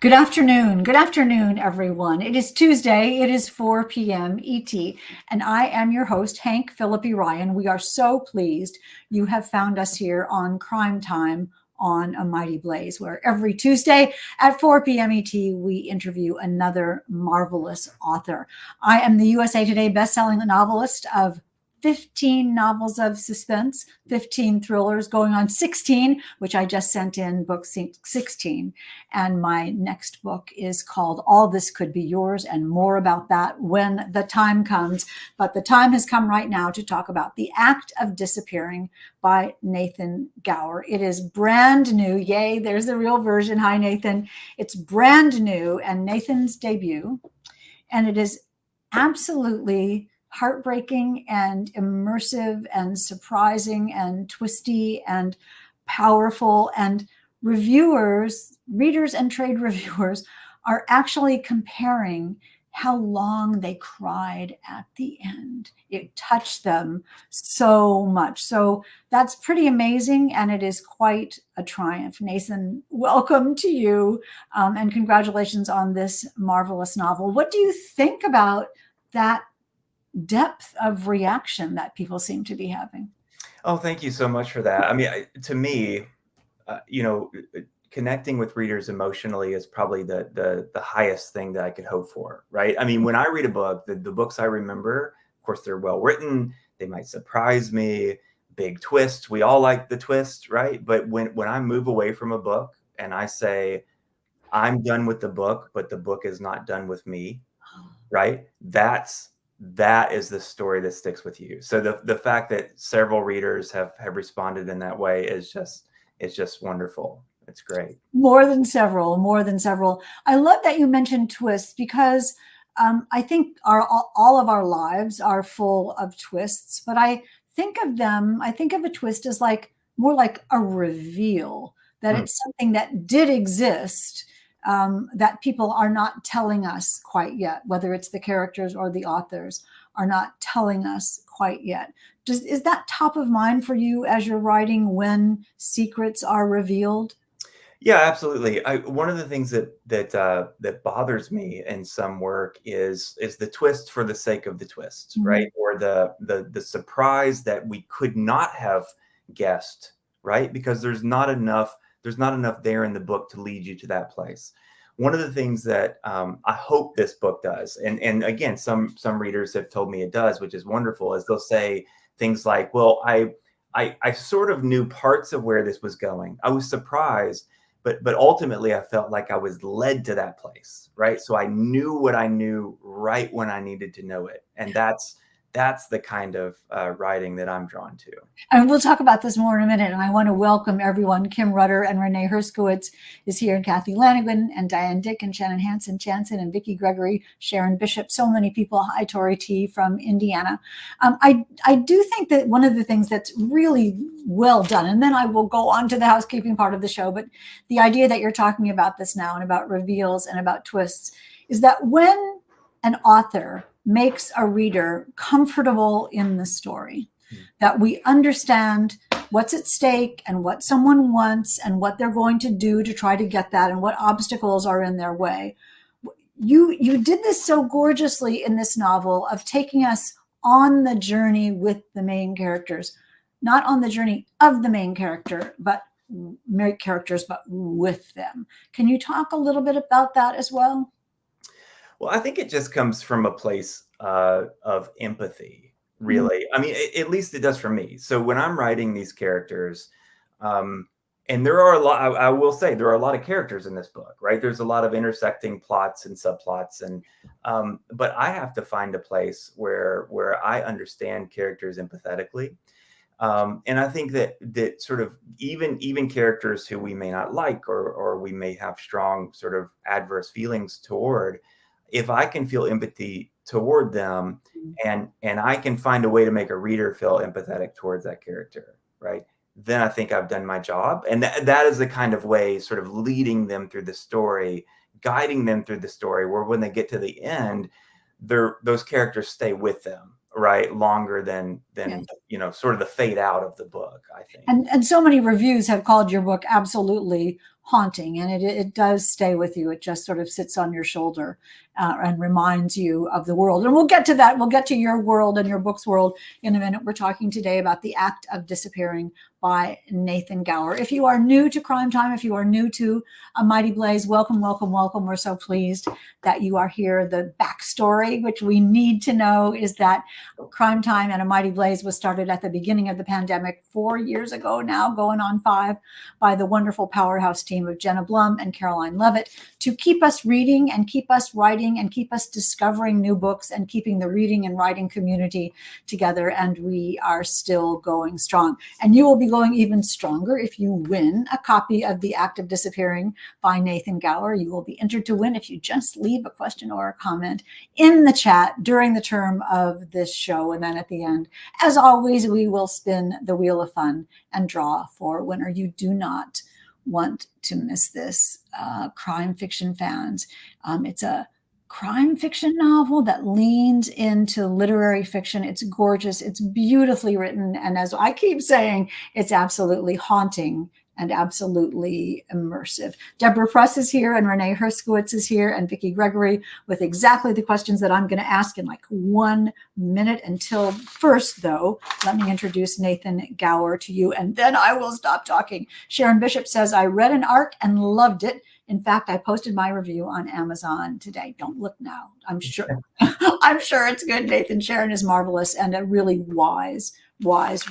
Good afternoon. Good afternoon, everyone. It is Tuesday. It is 4 p.m. ET, and I am your host, Hank Phillippi Ryan. We are so pleased you have found us here on Crime Time on A Mighty Blaze, where every Tuesday at 4 p.m. ET, we interview another marvelous author. I am the USA Today bestselling novelist of 15 novels of suspense, 15 thrillers, going on 16, which I just sent in book 16. And my next book is called All This Could Be Yours, and more about that when the time comes. But the time has come right now to talk about The Act of Disappearing by Nathan Gower. It is brand new. Yay, there's the real version. Hi, Nathan. It's brand new and Nathan's debut. And it is absolutely heartbreaking and immersive and surprising and twisty and powerful. And readers and trade reviewers are actually comparing how long they cried at the end. It touched them so much. So that's pretty amazing. And it is quite a triumph. Nathan, welcome to you. And congratulations on this marvelous novel. What do you think about that depth of reaction that people seem to be having? Oh, thank you so much for that. I mean, to me, you know, connecting with readers emotionally is probably the highest thing that I could hope for, right? I mean, when I read a book, the books I remember, of course, they're well written. They might surprise me, big twists. We all like the twist, right? But when I move away from a book and I say, I'm done with the book, but the book is not done with me, right? That is the story that sticks with you. So the fact that several readers have responded in that way is just wonderful. It's great. More than several, more than several. I love that you mentioned twists because I think all of our lives are full of twists, but I think of a twist as more like a reveal, that Mm. it's something that did exist, that people are not telling us quite yet, whether it's the characters or the authors are not telling us quite yet. Is that top of mind for you as you're writing when secrets are revealed? Yeah, absolutely. One of the things that bothers me in some work is the twist for the sake of the twist, Mhm. right? Or the surprise that we could not have guessed, right? Because there's not enough there in the book to lead you to that place. One of the things that I hope this book does, and again, some readers have told me it does, which is wonderful, is they'll say things like, "Well, I sort of knew parts of where this was going. I was surprised, but ultimately I felt like I was led to that place, right? So I knew what I knew right when I needed to know it, and that's the kind of writing that I'm drawn to." And we'll talk about this more in a minute. And I want to welcome everyone. Kim Rutter and Renee Herskowitz is here, and Kathy Lanigan and Diane Dick and Shannon Jansen and Vicki Gregory, Sharon Bishop, so many people. Hi, Tori T from Indiana. I do think that one of the things that's really well done, and then I will go on to the housekeeping part of the show, but the idea that you're talking about this now and about reveals and about twists is that when an author makes a reader comfortable in the story, that we understand what's at stake and what someone wants and what they're going to do to try to get that and what obstacles are in their way. You did this so gorgeously in this novel of taking us on the journey with the main characters, not on the journey of the main character, but with them. Can you talk a little bit about that as well? Well, I think it just comes from a place of empathy, Mm. really. I mean, at least it does for me. So when I'm writing these characters, and there are a lot, I will say there are a lot of characters in this book, right? There's a lot of intersecting plots and subplots, and but I have to find a place where I understand characters empathetically. And I think that sort of even characters who we may not like or we may have strong sort of adverse feelings toward, if I can feel empathy toward them and I can find a way to make a reader feel empathetic towards that character, right? Then I think I've done my job. And that is the kind of way, sort of leading them through the story, guiding them through the story, where when they get to the end, those characters stay with them, right, longer than Yes. sort of the fade out of the book, I think. And so many reviews have called your book absolutely haunting, and it does stay with you. It just sort of sits on your shoulder and reminds you of the world. And we'll get to that. We'll get to your world and your book's world in a minute. We're talking today about The Act of Disappearing by Nathan Gower. If you are new to Crime Time, if you are new to A Mighty Blaze, welcome, welcome, welcome. We're so pleased that you are here. The backstory, which we need to know, is that Crime Time and A Mighty Blaze was started at the beginning of the pandemic 4 years ago now, going on 5, by the wonderful powerhouse team of Jenna Blum and Caroline Levitt to keep us reading and keep us writing and keep us discovering new books and keeping the reading and writing community together. And we are still going strong. And you will be going even stronger if you win a copy of The Act of Disappearing by Nathan Gower. You will be entered to win if you just leave a question or a comment in the chat during the term of this show. And then at the end, as always, we will spin the wheel of fun and draw for a winner. You do not want to miss this, crime fiction fans. It's a crime fiction novel that leans into literary fiction. It's gorgeous. It's beautifully written. And as I keep saying, it's absolutely haunting and absolutely immersive. Deborah Press is here, and Renee Herskowitz is here, and Vicki Gregory with exactly the questions that I'm going to ask in like 1 minute. Until first, though, let me introduce Nathan Gower to you, and then I will stop talking. Sharon Bishop says, I read an arc and loved it. In fact, I posted my review on Amazon today. Don't look now. I'm sure I'm sure it's good, Nathan. Sharon is marvelous and a really wise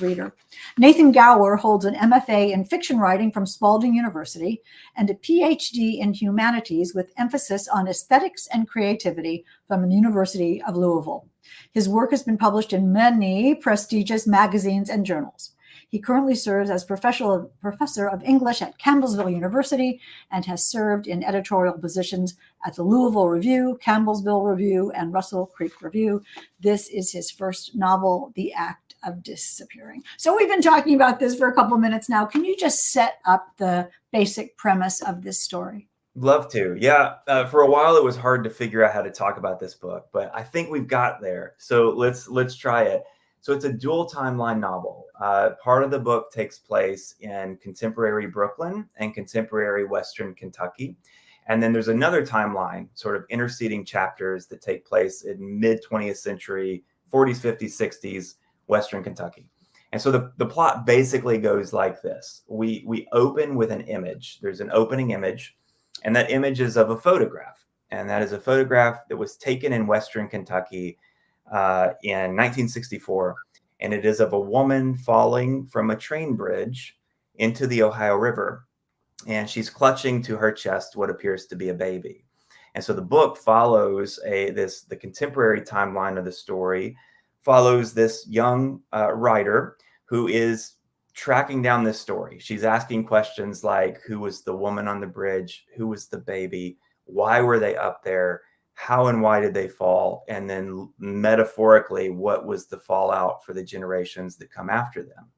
reader. Nathan Gower holds an MFA in fiction writing from Spalding University and a PhD in humanities with emphasis on aesthetics and creativity from the University of Louisville. His work has been published in many prestigious magazines and journals. He currently serves as professor of English at Campbellsville University and has served in editorial positions at the Louisville Review, Campbellsville Review, and Russell Creek Review. This is his first novel, The Act of Disappearing. So we've been talking about this for a couple of minutes now. Can you just set up the basic premise of this story? Love to. Yeah. For a while, it was hard to figure out how to talk about this book, but I think we've got there. So let's try it. So it's a dual timeline novel. Part of the book takes place in contemporary Brooklyn and contemporary Western Kentucky. And then there's another timeline, sort of interceding chapters that take place in mid-20th century, 40s, 50s, 60s, Western Kentucky. And so the plot basically goes like this. We open with an image. There's an opening image, and that image is of a photograph. And that is a photograph that was taken in Western Kentucky in 1964, and it is of a woman falling from a train bridge into the Ohio River, and she's clutching to her chest what appears to be a baby. And so the book follows the contemporary timeline of the story, follows this young writer who is tracking down this story. She's asking questions like, who was the woman on the bridge? Who was the baby? Why were they up there? How and why did they fall? And then metaphorically, what was the fallout for the generations that come after them?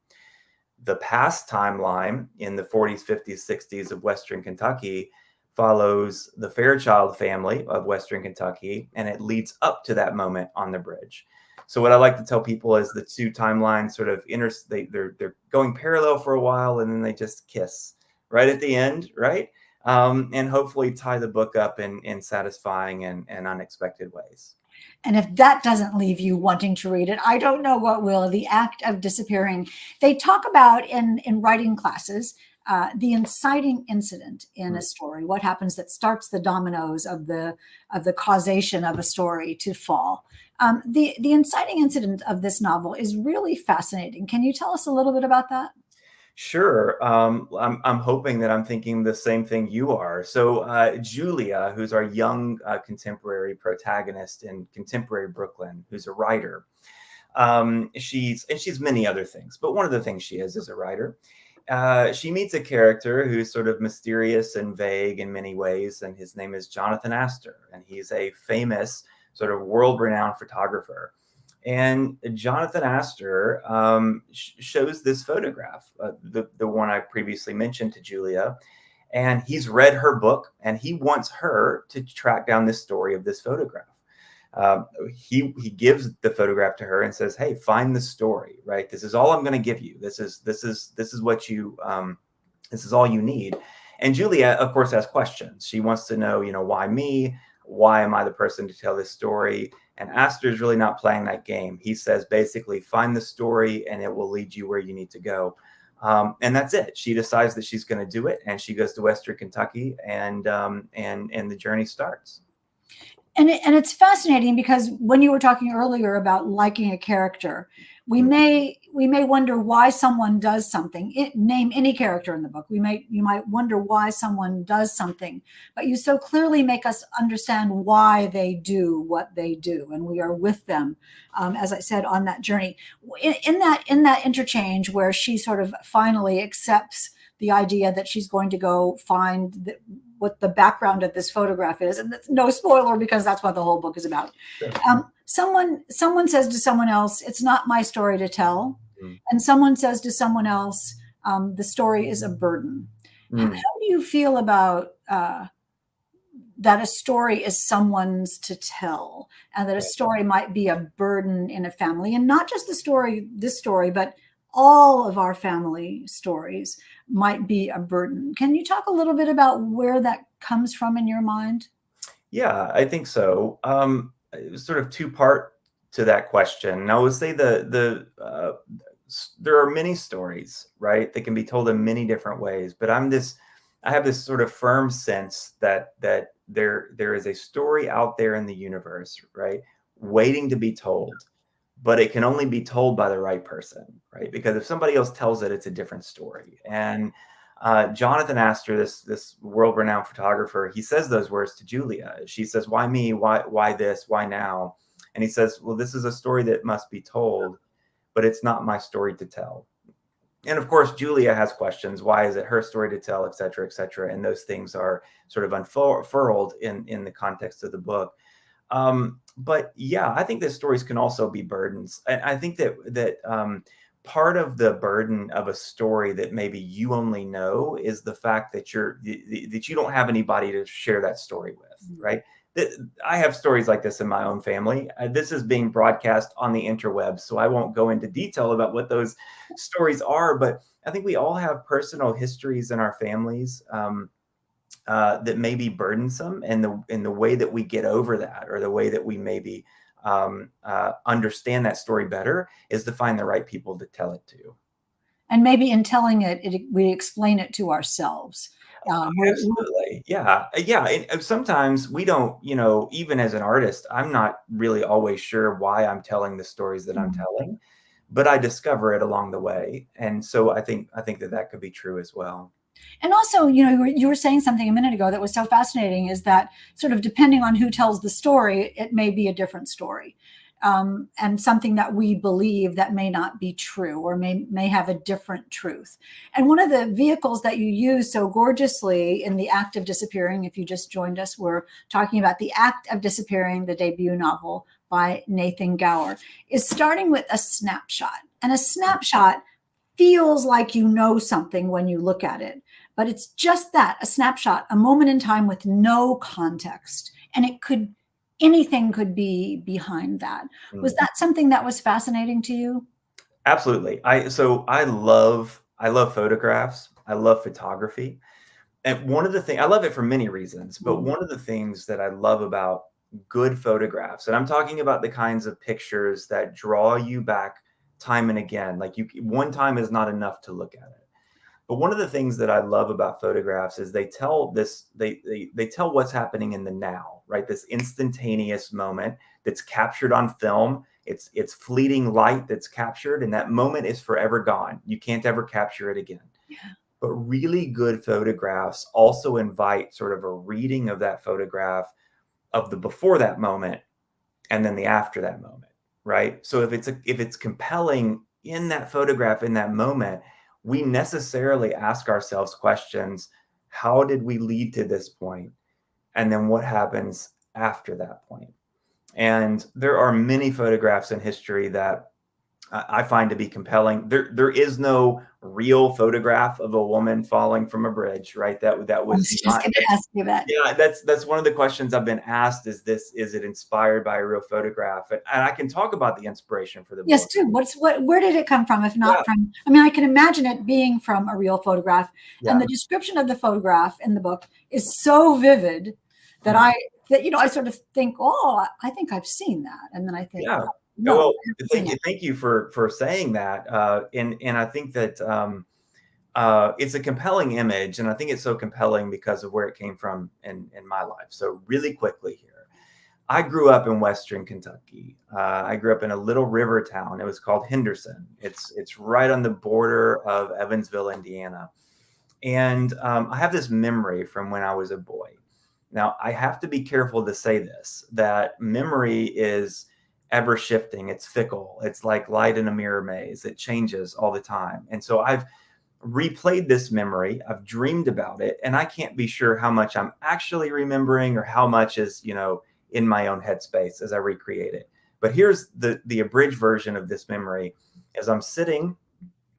The past timeline in the 40s, 50s, 60s of Western Kentucky follows the Fairchild family of Western Kentucky, and it leads up to that moment on the bridge. So what I like to tell people is the two timelines sort of they're going parallel for a while, and then they just kiss right at the end, right? And hopefully tie the book up in satisfying and unexpected ways. And if that doesn't leave you wanting to read it, I don't know what will. The Act of Disappearing. They talk about in writing classes the inciting incident in a story. What happens that starts the dominoes of the causation of a story to fall. The inciting incident of this novel is really fascinating. Can you tell us a little bit about that? Sure. I'm hoping that I'm thinking the same thing you are. So Julia, who's our young contemporary protagonist in contemporary Brooklyn, who's a writer, she's many other things, but one of the things she is a writer. She meets a character who's sort of mysterious and vague in many ways, and his name is Jonathan Astor, and he's a famous sort of world-renowned photographer. And Jonathan Astor shows this photograph, the one I previously mentioned to Julia, and he's read her book, and he wants her to track down this story of this photograph. He gives the photograph to her and says, "Hey, find the story. Right? This is all I'm going to give you. This is what you this is all you need." And Julia, of course, has questions. She wants to know, why me? Why am I the person to tell this story? And Aster's really not playing that game. He says, basically, find the story and it will lead you where you need to go. And that's it. She decides that she's going to do it, and she goes to Western Kentucky, and the journey starts. And it's fascinating because when you were talking earlier about liking a character, we may wonder why someone does something. Name any character in the book. You might wonder why someone does something, but you so clearly make us understand why they do what they do, and we are with them, as I said, on that journey. In that interchange where she sort of finally accepts the idea that she's going to go find what the background of this photograph is, and it's no spoiler because that's what the whole book is about. Sure. Someone says to someone else, "It's not my story to tell," and someone says to someone else, "The story is a burden." How do you feel about that a story is someone's to tell, and that a story might be a burden in a family, and not just this story, but all of our family stories might be a burden? Can you talk a little bit about where that comes from in your mind? Yeah, I think so. Sort of two-part to that question. I would say there are many stories, right, that can be told in many different ways. But I have this sort of firm sense that there is a story out there in the universe, right, waiting to be told, but it can only be told by the right person, right? Because if somebody else tells it, it's a different story. And Jonathan Astor, this world-renowned photographer, he says those words to Julia. She says, "Why me? Why this? Why now?" And he says, "Well, this is a story that must be told, but it's not my story to tell." And of course, Julia has questions. Why is it her story to tell, et cetera, et cetera? And those things are sort of unfurled in the context of the book. But yeah, I think that stories can also be burdens. And I think that part of the burden of a story that maybe you only know is the fact that that you don't have anybody to share that story with, right? I have stories like this in my own family. This is being broadcast on the interwebs, so I won't go into detail about what those stories are. But I think we all have personal histories in our families. That may be burdensome, and the way that we get over that, or the way that we maybe understand that story better, is to find the right people to tell it to. And maybe in telling it, we explain it to ourselves. Absolutely. Yeah. Yeah. And sometimes we don't, even as an artist, I'm not really always sure why I'm telling the stories that I'm telling, but I discover it along the way. And so I think that could be true as well. And also, you were saying something a minute ago that was so fascinating, is that sort of depending on who tells the story, it may be a different story. And something that we believe that may not be true, or may have a different truth. And one of the vehicles that you use so gorgeously in The Act of Disappearing, if you just joined us, we're talking about The Act of Disappearing, the debut novel by Nathan Gower, is starting with a snapshot. And a snapshot feels like you know something when you look at it, but it's just that, a snapshot, a moment in time with no context. And anything could be behind that. Was that something that was fascinating to you? Absolutely. I love photographs. I love photography. And one of the things, I love it for many reasons, but one of the things that I love about good photographs, and I'm talking about the kinds of pictures that draw you back time and again, like one time is not enough to look at it. But one of the things that I love about photographs is they tell what's happening in the now, right? This instantaneous moment that's captured on film. It's fleeting light that's captured, and that moment is forever gone. You can't ever capture it again. Yeah. But really good photographs also invite sort of a reading of that photograph, of the before that moment and then the after that moment, right? So if it's compelling in that photograph, in that moment, we necessarily ask ourselves questions. How did we lead to this point? And then what happens after that point? And there are many photographs in history that I find to be compelling. There is no real photograph of a woman falling from a bridge, right? That I was was just not. going to ask you that. Yeah, that's one of the questions I've been asked. Is it inspired by a real photograph? And I can talk about the inspiration for the Yes, book. too. Where did it come from, if Yeah, not from, I mean, I can imagine it being from a real photograph. And yeah, the description of the photograph in the book is so vivid that yeah. I sort of think, oh, I think I've seen that. And then I think, Yeah. no, Well, I haven't seen that. thank you for saying that. And I think that it's a compelling image, and I think it's so compelling because of where it came from in my life. So really quickly here, I grew up in Western Kentucky. I grew up in a little river town. It was called Henderson. It's right on the border of Evansville, Indiana. And I have this memory from when I was a boy. Now, I have to be careful to say this, that memory is ever shifting. It's fickle. It's like light in a mirror maze. It changes all the time. And so I've replayed this memory. I've dreamed about it, and I can't be sure how much I'm actually remembering or how much is, in my own headspace as I recreate it. But here's the abridged version of this memory as I'm sitting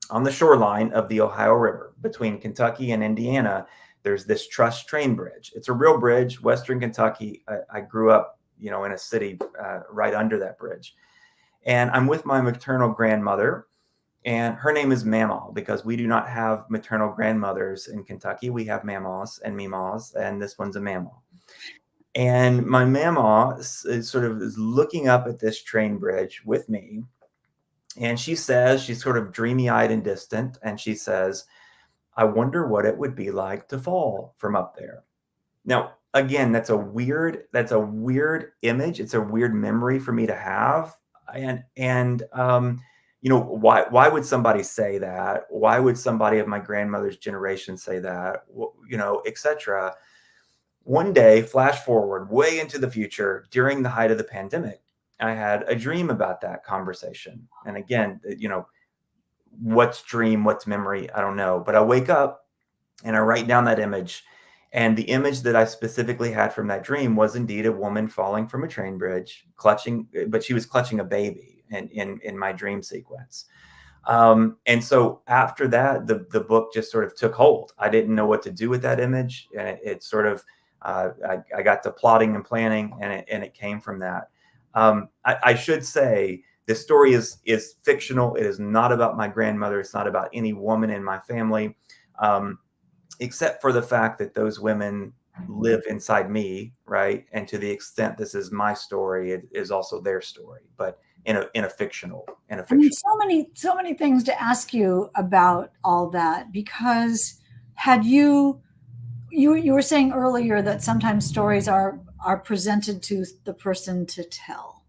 on the shoreline of the Ohio River between Kentucky and Indiana. There's this truss train bridge. It's a real bridge. Western Kentucky. I grew up, in a city right under that bridge, and I'm with my maternal grandmother, and her name is Mamaw because we do not have maternal grandmothers in Kentucky. We have Mamaws and Meemaws, and this one's a Mamaw. And my Mamaw is looking up at this train bridge with me, and she says, she's sort of dreamy-eyed and distant, and she says, I wonder what it would be like to fall from up there. Now, again, that's a weird image. It's a weird memory for me to have. And why would somebody say that? Why would somebody of my grandmother's generation say that? Etc. One day, flash forward way into the future during the height of the pandemic, I had a dream about that conversation. And again, what's dream, what's memory, I don't know. But I wake up and I write down that image. And the image that I specifically had from that dream was indeed a woman falling from a train bridge, but she was clutching a baby in my dream sequence. And so after that, the book just sort of took hold. I didn't know what to do with that image. And it sort of, I got to plotting and planning, and it came from that. I should say, this story is fictional. It is not about my grandmother. It's not about any woman in my family. Except for the fact that those women live inside me, right? And to the extent this is my story, it is also their story, but in a fictional. I mean, so many things to ask you about all that, because had you were saying earlier that sometimes stories are presented to the person to tell,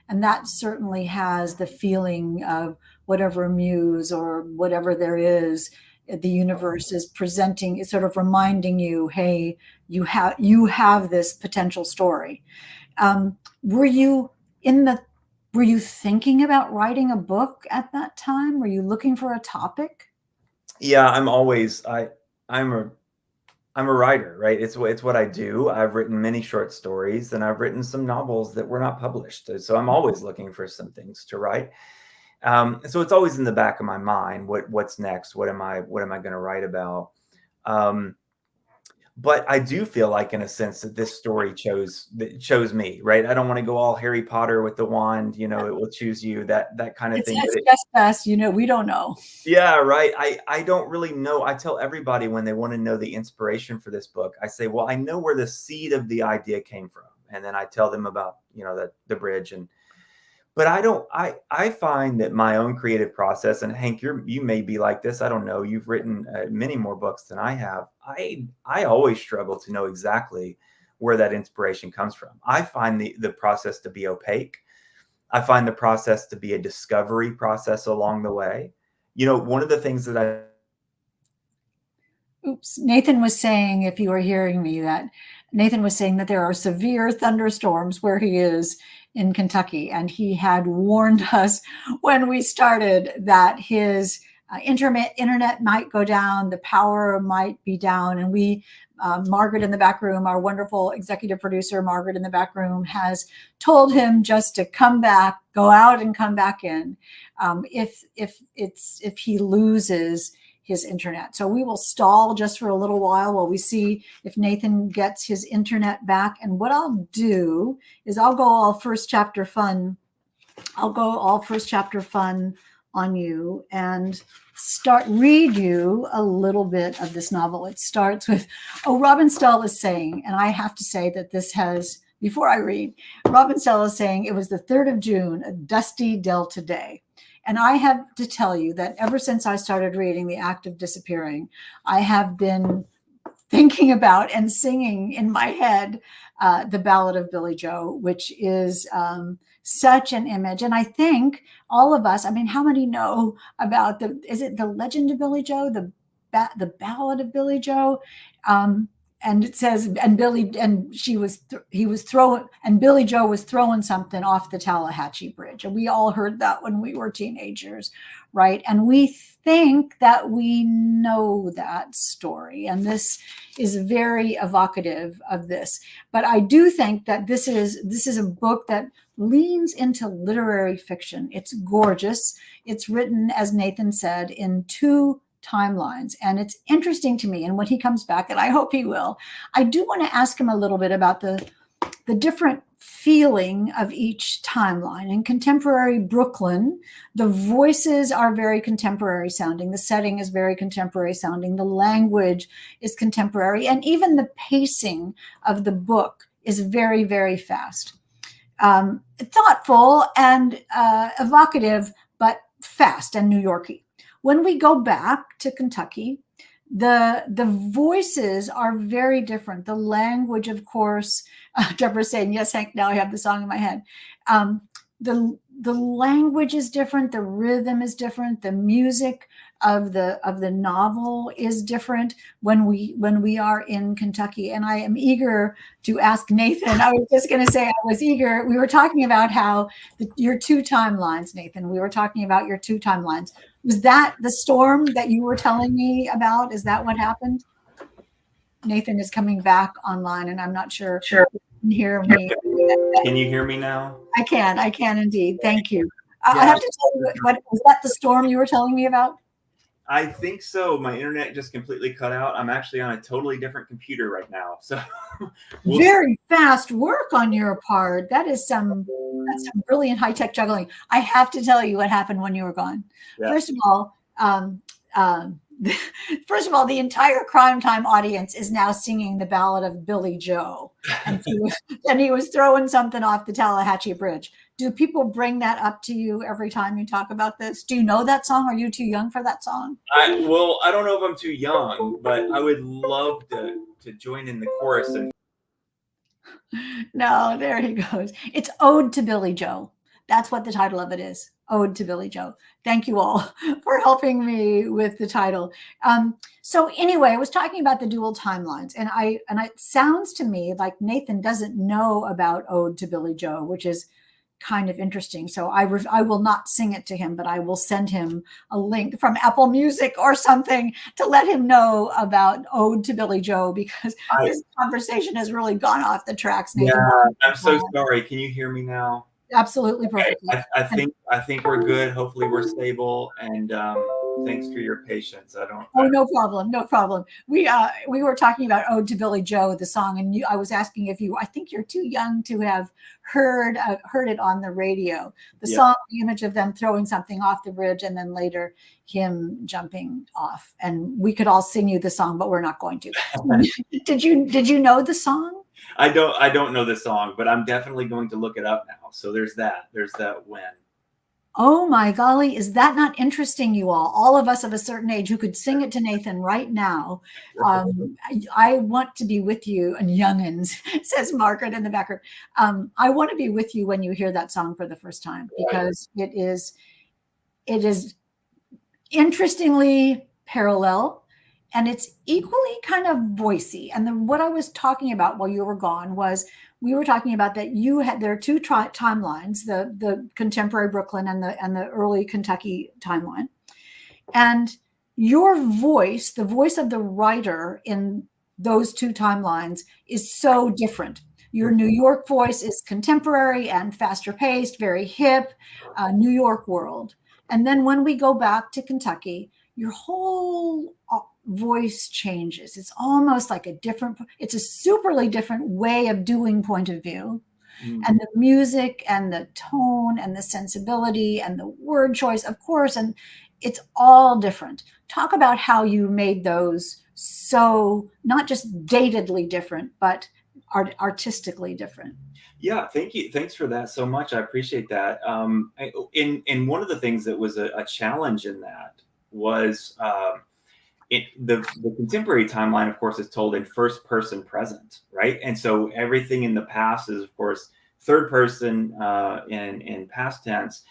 and that certainly has the feeling of whatever muse or whatever there is, the universe is presenting, is sort of reminding you, hey, you have this potential story. Were you in the were you thinking about writing a book at that time? Were you looking for a topic? Yeah, I'm a writer, right? It's what I do. I've written many short stories, and I've written some novels that were not published. So I'm always looking for some things to write. So it's always in the back of my mind. What's next? What am I going to write about? Um, but I do feel like, in a sense, that this story chose me, right? I don't want to go all Harry Potter with the wand. It will choose you. That kind of thing. It's just us, we don't know. Yeah, right. I don't really know. I tell everybody when they want to know the inspiration for this book, I say, well, I know where the seed of the idea came from, and then I tell them about the bridge. But I find that my own creative process, and Hank, you may be like this. I don't know. You've written many more books than I have. I always struggle to know exactly where that inspiration comes from. I find the process to be opaque. I find the process to be a discovery process along the way. One of the things that Oops. Nathan was saying, if you were hearing me, that Nathan was saying that there are severe thunderstorms where he is in Kentucky. And he had warned us when we started that his internet might go down, the power might be down. And Margaret in the back room, our wonderful executive producer, Margaret in the back room, has told him just to come back, go out and come back in if he loses his internet. So we will stall just for a little while we see if Nathan gets his internet back. And what I'll do is I'll go all first chapter fun on you and read you a little bit of this novel. It starts with, Robin Stell is saying, and I have to say that this has, before I read, Robin Stell is saying it was the 3rd of June, a dusty Delta day. And I have to tell you that ever since I started reading The Act of Disappearing, I have been thinking about and singing in my head the Ballad of Billy Joe, which is such an image. And I think all of us, I mean, how many know about is it the Legend of Billy Joe, the Ballad of Billy Joe? And it says, and Billy Joe was throwing something off the Tallahatchie Bridge. And we all heard that when we were teenagers, right? And we think that we know that story. And this is very evocative of this. But I do think that this is a book that leans into literary fiction. It's gorgeous. It's written, as Nathan said, in 2 timelines. And it's interesting to me. And when he comes back, and I hope he will, I do want to ask him a little bit about the different feeling of each timeline. In contemporary Brooklyn, the voices are very contemporary sounding. The setting is very contemporary sounding. The language is contemporary. And even the pacing of the book is very, very fast. Thoughtful and evocative, but fast and New Yorky. When we go back to Kentucky, the voices are very different. The language, of course, Deborah's saying, yes, Hank, now I have the song in my head. The language is different. The rhythm is different. The music of the novel is different when we are in Kentucky. And I am eager to ask Nathan. I was just going to say I was eager. We were talking about how your 2 timelines, Nathan. We were talking about your 2 timelines. Was that the storm that you were telling me about? Is that what happened? Nathan is coming back online, and I'm not sure. Sure. You can hear me. Can you hear me now? I can indeed. Thank you. I have to tell you, what was that the storm you were telling me about? I think so. My internet just completely cut out. I'm actually on a totally different computer right now. So very fast work on your part. That's some brilliant high-tech juggling. I have to tell you what happened when you were gone. Yeah. First of all, the entire Crime Time audience is now singing the Ballad of Billy Joe. And he was throwing something off the Tallahatchie Bridge. Do people bring that up to you every time you talk about this? Do you know that song? Are you too young for that song? I don't know if I'm too young, but I would love to join in the chorus. No, there he goes. It's Ode to Billy Joe. That's what the title of it is. Ode to Billy Joe. Thank you all for helping me with the title. So anyway, I was talking about the dual timelines, and it sounds to me like Nathan doesn't know about Ode to Billy Joe, which is kind of interesting. So I will not sing it to him, but I will send him a link from Apple Music or something to let him know about Ode to Billy Joe, because this conversation has really gone off the tracks, Nathan. Yeah, I'm so sorry. Can you hear me now? Absolutely perfect. Okay. I think we're good. Hopefully we're stable, and thanks for your patience. No problem. We were talking about Ode to Billy Joe, the song, and I was asking if I think you're too young to have heard it on the radio. The song, the image of them throwing something off the bridge, and then later him jumping off. And we could all sing you the song, but we're not going to. Did you know the song? I don't know the song, but I'm definitely going to look it up now. So there's that win. Oh my golly, is that not interesting, you all of us of a certain age who could sing it to Nathan right now? I want to be with you, and youngins, says Margaret in the background. I want to be with you when you hear that song for the first time, because it is interestingly parallel. And it's equally kind of voicey. And what I was talking about while you were gone was we were talking about that there are 2 timelines, the contemporary Brooklyn and the early Kentucky timeline. And your voice, the voice of the writer in those two timelines is so different. Your New York voice is contemporary and faster paced, very hip, New York world. And then when we go back to Kentucky, your whole voice changes. It's almost like it's a superly different way of doing point of view. And the music and the tone and the sensibility and the word choice, of course, and it's all different. Talk about how you made those so not just datedly different, but artistically different. Yeah, thank you. Thanks for that so much. I appreciate that. In one of the things that was a challenge in that was the contemporary timeline, of course, is told in first person present, right? And so everything in the past is, of course, third person in past tense.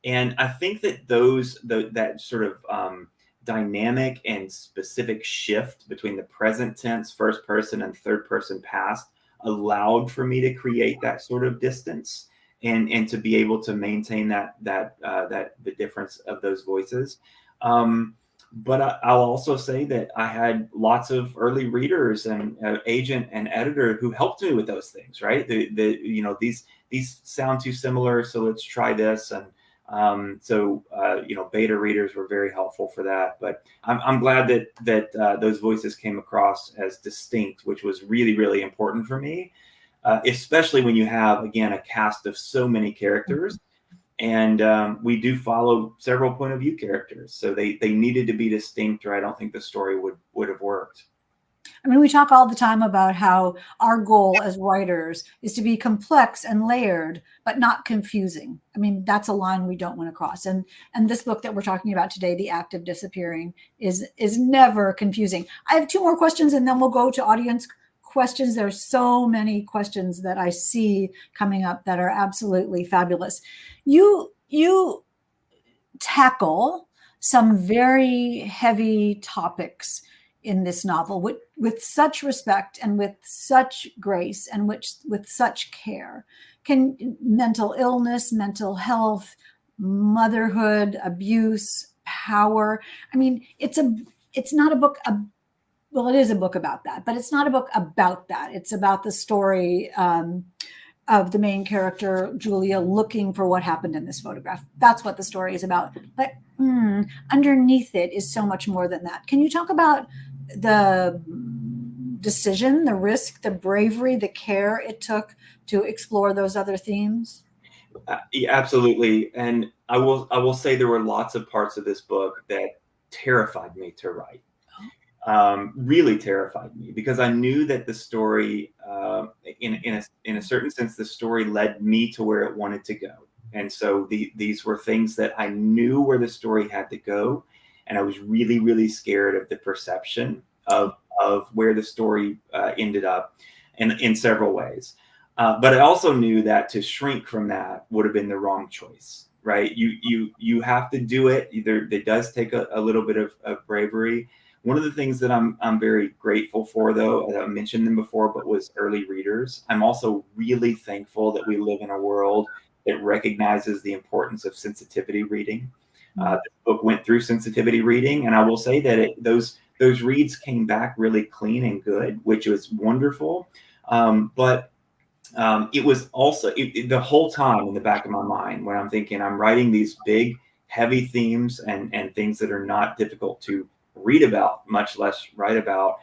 And I think that that sort of dynamic and specific shift between the present tense, first person, and third person past allowed for me to create that sort of distance and to be able to maintain that the difference of those voices. But I'll also say that I had lots of early readers and agent and editor who helped me with those things, right? These sound too similar, so let's try this. And beta readers were very helpful for that. But I'm glad that those voices came across as distinct, which was really, really important for me, especially when you have, again, a cast of so many characters. And we do follow several point of view characters. So they needed to be distinct, or I don't think the story would have worked. I mean, we talk all the time about how our goal as writers is to be complex and layered, but not confusing. I mean, that's a line we don't want to cross. And this book that we're talking about today, The Act of Disappearing, is never confusing. I have two more questions, and then we'll go to audience questions. There's so many questions that I see coming up that are absolutely fabulous. You tackle some very heavy topics in this novel with such respect and with such grace and with such care. Mental illness, mental health, motherhood, abuse, power. I mean, it's not a book. Well, it is a book about that, but it's not a book about that. It's about the story of the main character, Julia, looking for what happened in this photograph. That's what the story is about. But underneath it is so much more than that. Can you talk about the decision, the risk, the bravery, the care it took to explore those other themes? Yeah, absolutely. And I will say there were lots of parts of this book that terrified me to write. Really terrified me, because I knew that the story, in a certain sense, the story led me to where it wanted to go. And so these were things that I knew where the story had to go. And I was really, really scared of the perception of where the story ended up in several ways. But I also knew that to shrink from that would have been the wrong choice, right? You have to do it. It does take a little bit of bravery. One of the things that I'm very grateful for, though, I mentioned them before, but was early readers. I'm also really thankful that we live in a world that recognizes the importance of sensitivity reading. The book went through sensitivity reading, and I will say that those reads came back really clean and good, which was wonderful. But it was also the whole time in the back of my mind when I'm thinking I'm writing these big, heavy themes and things that are not difficult to read about, much less write about.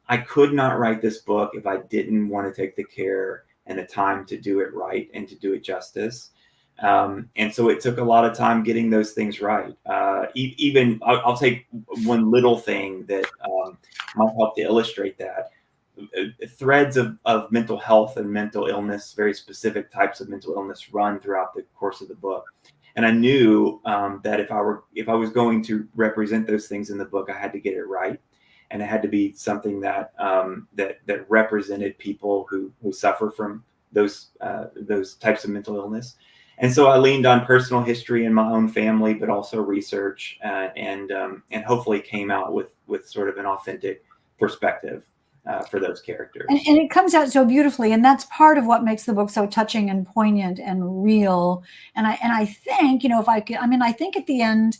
I could not write this book if I didn't want to take the care and the time to do it right and to do it justice. And so it took a lot of time getting those things right. Even I'll take one little thing that might help to illustrate that. Threads of mental health and mental illness, very specific types of mental illness, run throughout the course of the book. And I knew that if I was going to represent those things in the book, I had to get it right, and it had to be something that that represented people who suffer from those types of mental illness. And so I leaned on personal history in my own family, but also research, and hopefully came out with sort of an authentic perspective for those characters. And it comes out so beautifully, and that's part of what makes the book so touching and poignant and real. And I think, if I could, I think at the end,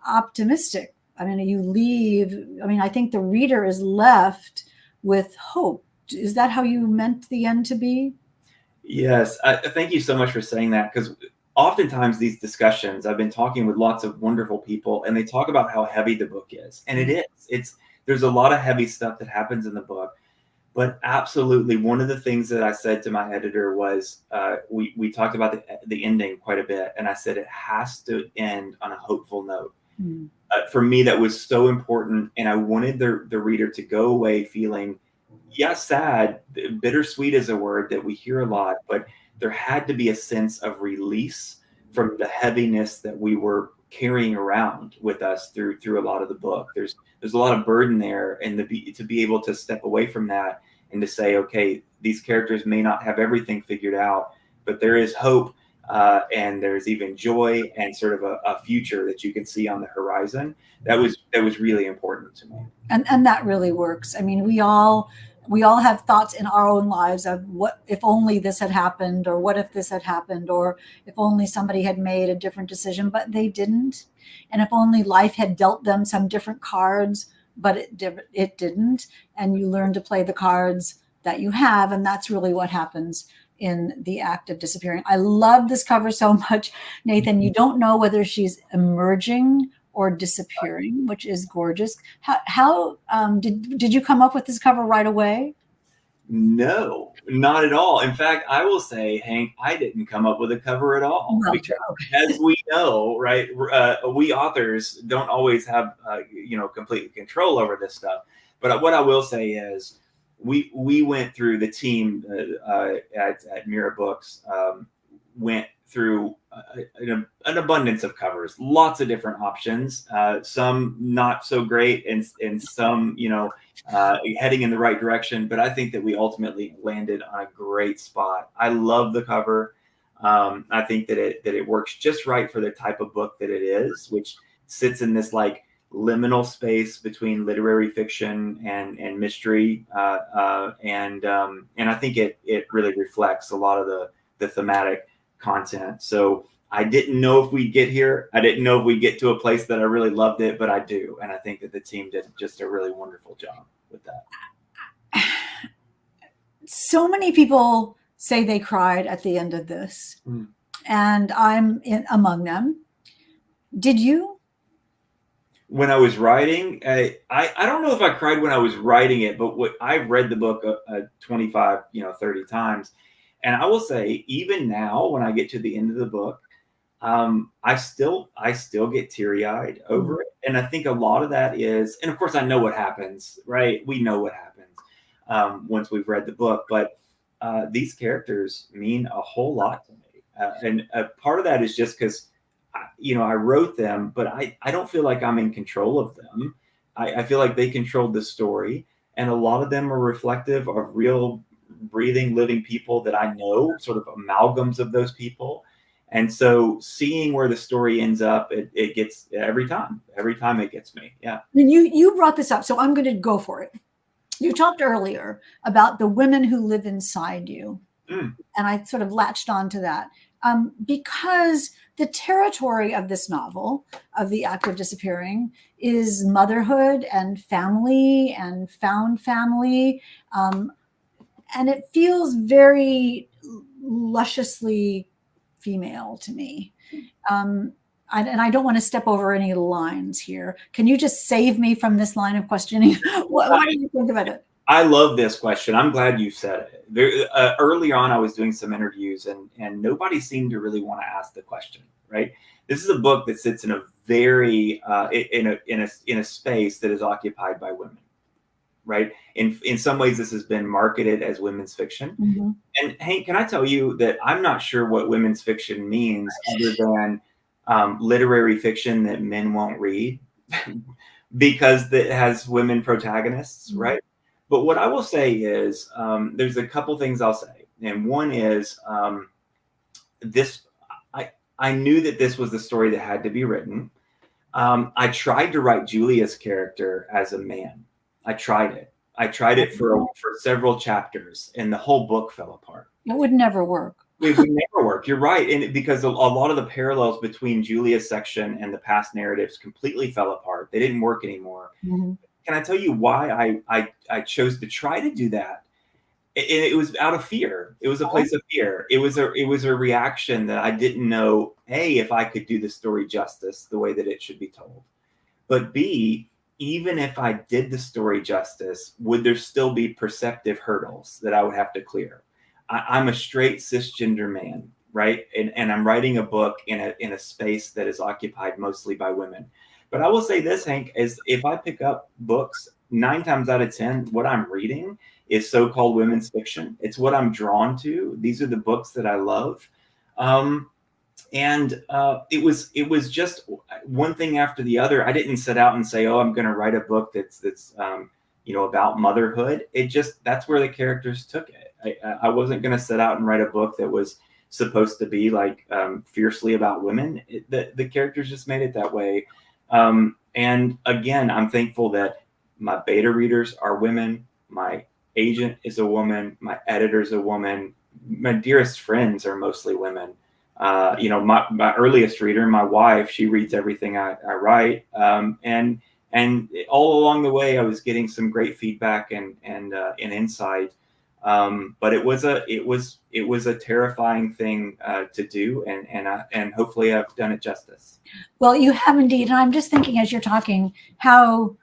optimistic. You leave. I think the reader is left with hope. Is that how you meant the end to be? Yes, thank you so much for saying that, because oftentimes these discussions, I've been talking with lots of wonderful people, and they talk about how heavy the book is, and it is. There's a lot of heavy stuff that happens in the book, but absolutely one of the things that I said to my editor was, we talked about the ending quite a bit, and I said it has to end on a hopeful note. Mm. For me, that was so important, and I wanted the reader to go away feeling, yeah, sad. Bittersweet is a word that we hear a lot, but there had to be a sense of release from the heaviness that we were carrying around with us through a lot of the book. There's a lot of burden there, and to be able to step away from that and to say, okay, these characters may not have everything figured out, but there is hope, and there's even joy and sort of a future that you can see on the horizon. That was really important to me. And that really works. I mean, we all have thoughts in our own lives of what if only this had happened, or what if this had happened, or if only somebody had made a different decision, but they didn't. And if only life had dealt them some different cards, but it didn't. And you learn to play the cards that you have. And that's really what happens in The Act of Disappearing. I love this cover so much, Nathan. You don't know whether she's emerging or disappearing, which is gorgeous. How did you come up with this cover right away? No, not at all. In fact, I will say, Hank, I didn't come up with a cover at all. Well, Because, as we know, right, we authors don't always have, complete control over this stuff. But what I will say is, we went through, the team at Mira Books went through an abundance of covers, lots of different options, some not so great, and some, heading in the right direction. But I think that we ultimately landed on a great spot. I love the cover. I think that it works just right for the type of book that it is, which sits in this like liminal space between literary fiction and mystery, and I think it really reflects a lot of the thematic content. So I didn't know if we'd get here. I didn't know if we'd get to a place that I really loved it, but I do. And I think that the team did just a really wonderful job with that. So many people say they cried at the end of this, and I'm among them. Did you? When I was writing, I don't know if I cried when I was writing it, but I've read the book 25, 30 times. And I will say, even now, when I get to the end of the book, I still get teary-eyed over it. And I think a lot of that is, and of course I know what happens, right? We know what happens once we've read the book, but these characters mean a whole lot to me. And part of that is just because, I wrote them, but I don't feel like I'm in control of them. I feel like they controlled the story, and a lot of them are reflective of real breathing, living people that I know, sort of amalgams of those people. And so seeing where the story ends up, it gets every time it gets me. Yeah. And you brought this up, so I'm going to go for it. You talked earlier about the women who live inside you. And I sort of latched on to that because the territory of this novel, of The Act of Disappearing, is motherhood and family and found family. And it feels very lusciously female to me. And I don't want to step over any lines here. Can you just save me from this line of questioning? What do you think about it? I love this question. I'm glad you said it. Early on, I was doing some interviews, and nobody seemed to really want to ask the question. Right? This is a book that sits in a very in a space that is occupied by women. Right? In some ways, this has been marketed as women's fiction. Mm-hmm. And Hank, can I tell you that I'm not sure what women's fiction means, other than literary fiction that men won't read because it has women protagonists, Mm-hmm. right? But what I will say is, there's a couple things I'll say. And one is, I knew that this was the story that had to be written. I tried to write Julia's character as a man. I tried it for several chapters, and the whole book fell apart. It would never work. It would never work. You're right. And because a lot of the parallels between Julia's section and the past narratives completely fell apart. They didn't work anymore. Mm-hmm. can I tell you why I chose to try to do that? It was out of fear. It was a place of fear. It was a reaction that I didn't know, A, if I could do the story justice the way that it should be told. But B, even if I did the story justice, would there still be perceptive hurdles that I would have to clear? I'm a straight cisgender man, right? And I'm writing a book in a space that is occupied mostly by women. But I will say this, Hank, is if I pick up books, 9 times out of 10, what I'm reading is so-called women's fiction. It's what I'm drawn to. These are the books that I love. It was just one thing after the other. I didn't set out and say, oh, I'm going to write a book that's about motherhood. That's where the characters took it. I wasn't going to set out and write a book that was supposed to be like fiercely about women. The characters just made it that way. And again, I'm thankful that my beta readers are women. My agent is a woman. My editor is a woman. My dearest friends are mostly women. My earliest reader, my wife, she reads everything I write. And all along the way, I was getting some great feedback and insight. But it was a terrifying thing to do, and hopefully I've done it justice. Well, you have indeed. And I'm just thinking as you're talking how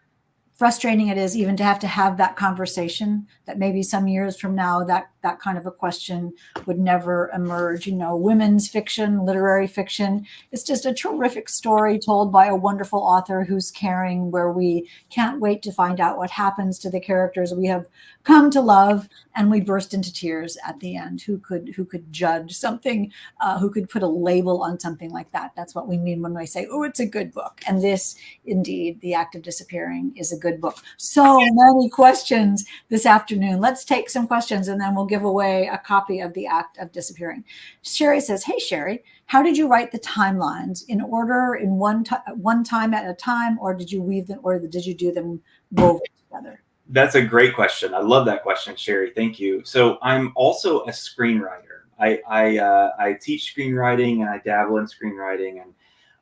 frustrating it is even to have that conversation, that maybe some years from now that kind of a question would never emerge. Women's fiction, literary fiction, it's just a terrific story told by a wonderful author who's caring, where we can't wait to find out what happens to the characters we have come to love, and we burst into tears at the end. Who could judge something, who could put a label on something like that? That's what we mean when we say, oh, it's a good book. And this, indeed, The Act of Disappearing, is a good book. So many questions this afternoon. Let's take some questions and then we'll give away a copy of The Act of Disappearing. Sherry says, hey, Sherry, how did you write the timelines? In order, in one time at a time, or did you weave them, or did you do them woven together? That's a great question. I love that question, Sherry. Thank you. So I'm also a screenwriter. I teach screenwriting and I dabble in screenwriting.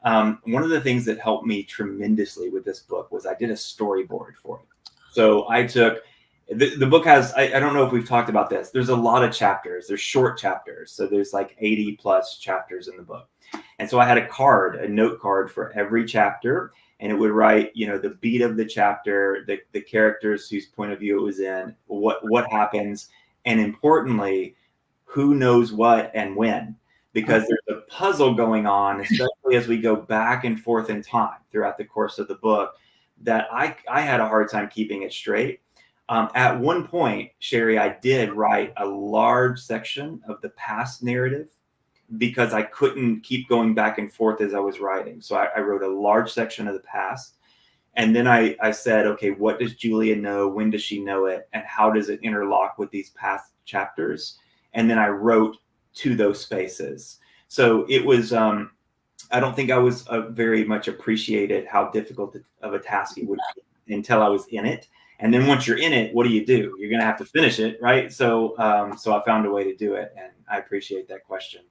And one of the things that helped me tremendously with this book was I did a storyboard for it. So I took the book has, I don't know if we've talked about this. There's a lot of chapters. There's short chapters. So there's like 80 plus chapters in the book. And so I had a note card for every chapter. And it would write, the beat of the chapter, the characters whose point of view it was in, what happens, and importantly, who knows what and when. Because there's a puzzle going on, especially as we go back and forth in time throughout the course of the book, that I had a hard time keeping it straight. At one point, Sherry, I did write a large section of the past narrative because I couldn't keep going back and forth as I was writing. So I wrote a large section of the past. And then I said, okay, what does Julia know? When does she know it? And how does it interlock with these past chapters? And then I wrote to those spaces. So it was, I don't think I was very much appreciated how difficult of a task it would be until I was in it. And then once you're in it, what do? You're going to have to finish it, right? So I found a way to do it, and I appreciate that question.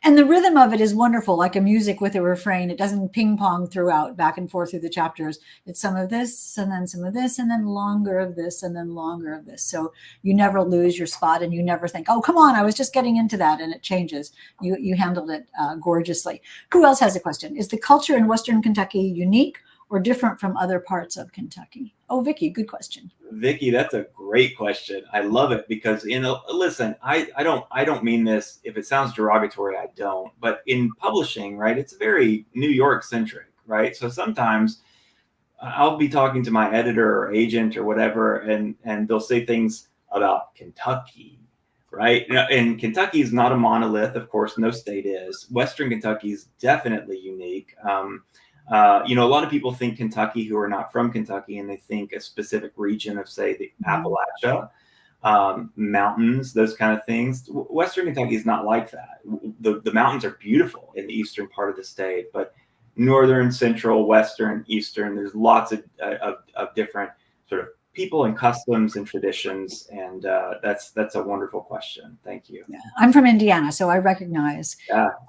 And the rhythm of it is wonderful, like a music with a refrain. It doesn't ping pong throughout, back and forth through the chapters. It's some of this, and then some of this, and then longer of this, and then longer of this. So you never lose your spot, and you never think, oh, come on, I was just getting into that, and it changes. You handled it gorgeously. Who else has a question? Is the culture in Western Kentucky unique or different from other parts of Kentucky? Oh, Vicki, good question. Vicki, that's a great question. I love it because, listen, I don't mean this. If it sounds derogatory, I don't. But in publishing, right, it's very New York centric, right? So sometimes I'll be talking to my editor or agent or whatever, and they'll say things about Kentucky, right? And Kentucky is not a monolith, of course. No state is. Western Kentucky is definitely unique. A lot of people think Kentucky who are not from Kentucky, and they think a specific region of, say, the Appalachia, mountains, those kind of things. Western Kentucky is not like that. The mountains are beautiful in the eastern part of the state, but northern, central, western, eastern, there's lots of different sort of people and customs and traditions, and that's a wonderful question. Thank you. Yeah. I'm from Indiana, so I recognize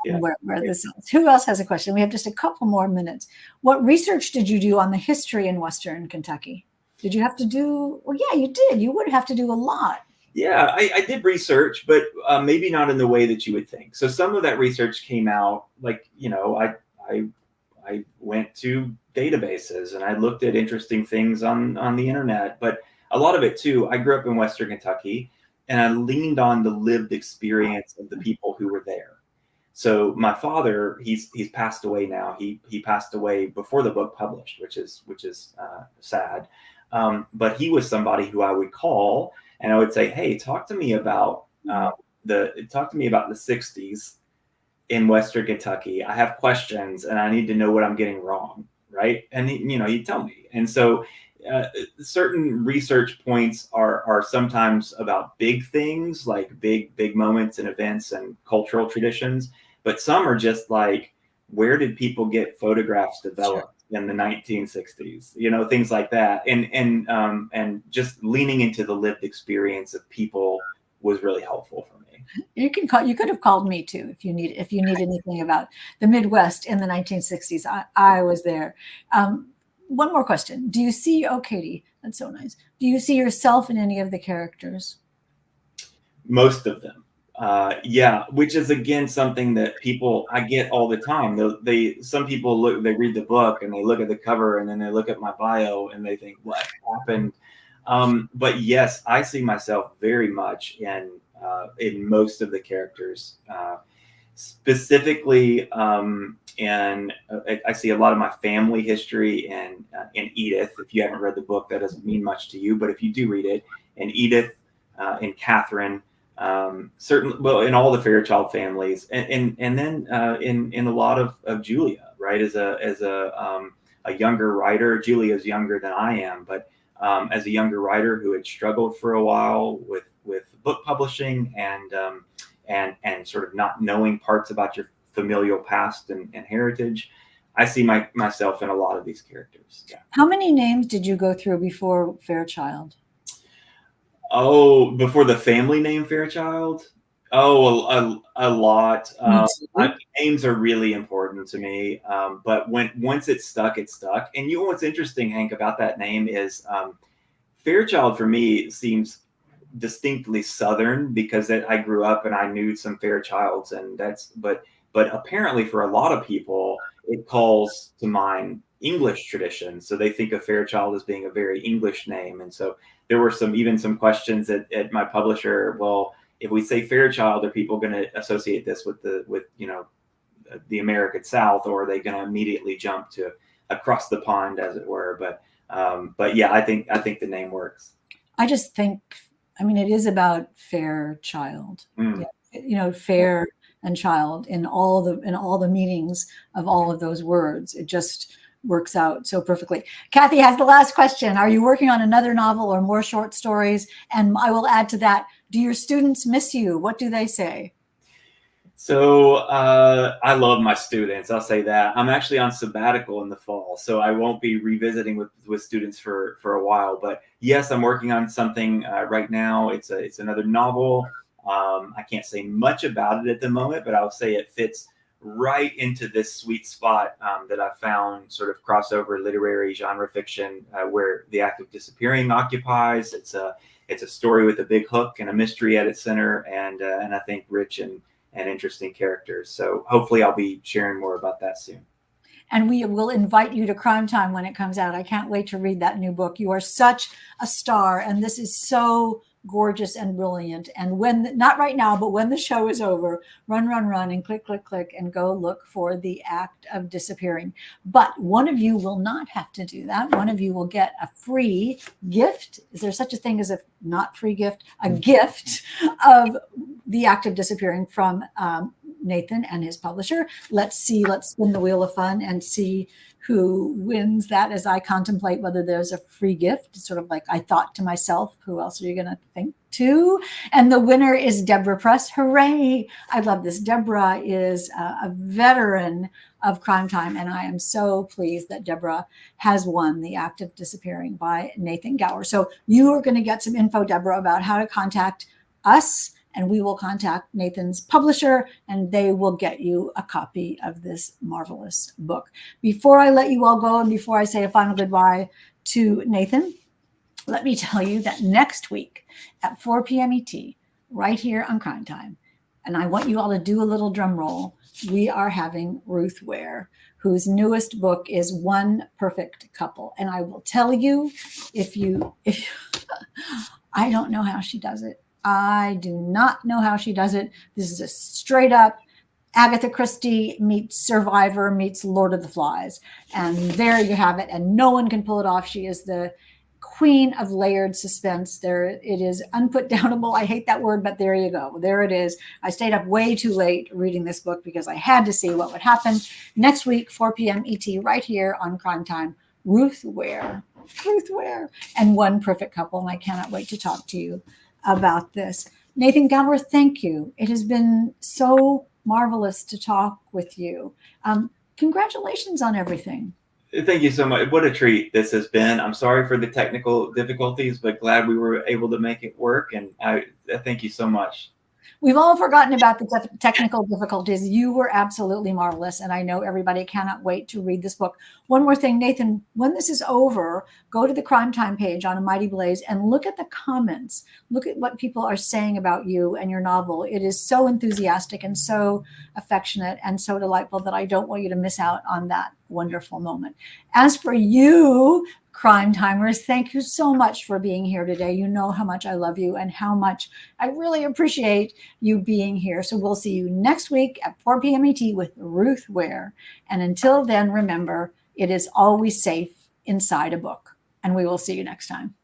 where this is. Who else has a question? We have just a couple more minutes. What research did you do on the history in Western Kentucky? Did you have to do? Well, yeah, you did. You would have to do a lot. Yeah, I did research, but maybe not in the way that you would think. So some of that research came out, like, I I went to databases and I looked at interesting things on the internet, but a lot of it too. I grew up in Western Kentucky, and I leaned on the lived experience of the people who were there. So my father, he's passed away now. He passed away before the book published, which is sad. But he was somebody who I would call and I would say, "Hey, talk to me about the '60s in Western Kentucky. I have questions and I need to know what I'm getting wrong." Right. And he'd tell me. And so certain research points are sometimes about big things, like big moments and events and cultural traditions. But some are just like, where did people get photographs developed in the 1960s? Things like that. And just leaning into the lived experience of people was really helpful for me. You could have called me too if you need anything about the Midwest in the 1960s. I was there. One more question. Do you see, oh, Katie, that's so nice. Do you see yourself in any of the characters? Most of them. Yeah, which is again something that I get all the time. Some people they read the book and they look at the cover and then they look at my bio and they think, what happened? But yes, I see myself very much in most of the characters. Specifically, and I see a lot of my family history in Edith. If you haven't read the book, that doesn't mean much to you, but if you do read it, in Edith, in Catherine, in all the Fairchild families, and then in a lot of Julia, right? As a younger writer, Julia's younger than I am, but as a younger writer who had struggled for a while with book publishing and sort of not knowing parts about your familial past and heritage, I see myself in a lot of these characters. Yeah. How many names did you go through before Fairchild? Oh, before the family name Fairchild? Oh, a lot. Names are really important to me. But once it's stuck, it's stuck. And what's interesting, Hank, about that name is Fairchild for me seems distinctly Southern because I grew up and I knew some Fairchilds, and but apparently for a lot of people it calls to mind English tradition, so they think of Fairchild as being a very English name. And so there were some questions at my publisher. Well, if we say Fairchild, are people going to associate this with the American South, or are they going to immediately jump to across the pond, as it were? But yeah, I think the name works. I just think, I mean, it is about Fairchild. Yeah, fair and child in all the meanings of all of those words. It just works out so perfectly. Kathy has the last question. Are you working on another novel or more short stories? And I will add to that, do your students miss you? What do they say? So I love my students. I'll say that. I'm actually on sabbatical in the fall, so I won't be revisiting with students for a while. But yes, I'm working on something right now. It's another novel. I can't say much about it at the moment, but I'll say it fits right into this sweet spot that I found, sort of crossover literary genre fiction, where the act of disappearing occupies. It's a story with a big hook and a mystery at its center, and I think rich and interesting characters. So hopefully I'll be sharing more about that soon. And we will invite you to Crime Time when it comes out. I can't wait to read that new book. You are such a star, and this is so gorgeous and brilliant. And not right now, but when the show is over, run and click and go look for The Act of Disappearing. But one of you will not have to do that. One of you will get a free gift. Is there such a thing as a not free gift? A gift of The Act of Disappearing from Nathan and his publisher. Let's spin the wheel of fun and see who wins that as I contemplate whether there's a free gift. It's sort of like I thought to myself, who else are you going to think to? And the winner is Deborah Press. Hooray. I love this. Deborah is a veteran of Crime Time, and I am so pleased that Deborah has won The Act of Disappearing by Nathan Gower. So you are going to get some info, Deborah, about how to contact us, and we will contact Nathan's publisher, and they will get you a copy of this marvelous book. Before I let you all go, and before I say a final goodbye to Nathan, let me tell you that next week at 4 p.m. ET, right here on Crime Time, and I want you all to do a little drum roll, we are having Ruth Ware, whose newest book is One Perfect Couple. And I will tell you, if you I don't know how she does it. I do not know how she does it. This is a straight up Agatha Christie meets Survivor meets Lord of the Flies. And there you have it. And no one can pull it off. She is the queen of layered suspense. There it is, unputdownable. I hate that word, but there you go. There it is. I stayed up way too late reading this book because I had to see what would happen. Next week, 4 p.m. ET, right here on Crime Time, Ruth Ware, and One Perfect Couple. And I cannot wait to talk to you about this. Nathan Gower, thank you. It has been so marvelous to talk with you. Congratulations on everything. Thank you so much. What a treat this has been. I'm sorry for the technical difficulties, but glad we were able to make it work. And I thank you so much. We've all forgotten about the technical difficulties. You were absolutely marvelous. And I know everybody cannot wait to read this book. One more thing, Nathan, when this is over, go to the Crime Time page on A Mighty Blaze and look at the comments. Look at what people are saying about you and your novel. It is so enthusiastic and so affectionate and so delightful that I don't want you to miss out on that wonderful moment. As for you, Crime Timers, thank you so much for being here today. You know how much I love you and how much I really appreciate you being here. So we'll see you next week at 4 p.m. ET with Ruth Ware. And until then, remember, it is always safe inside a book. And we will see you next time.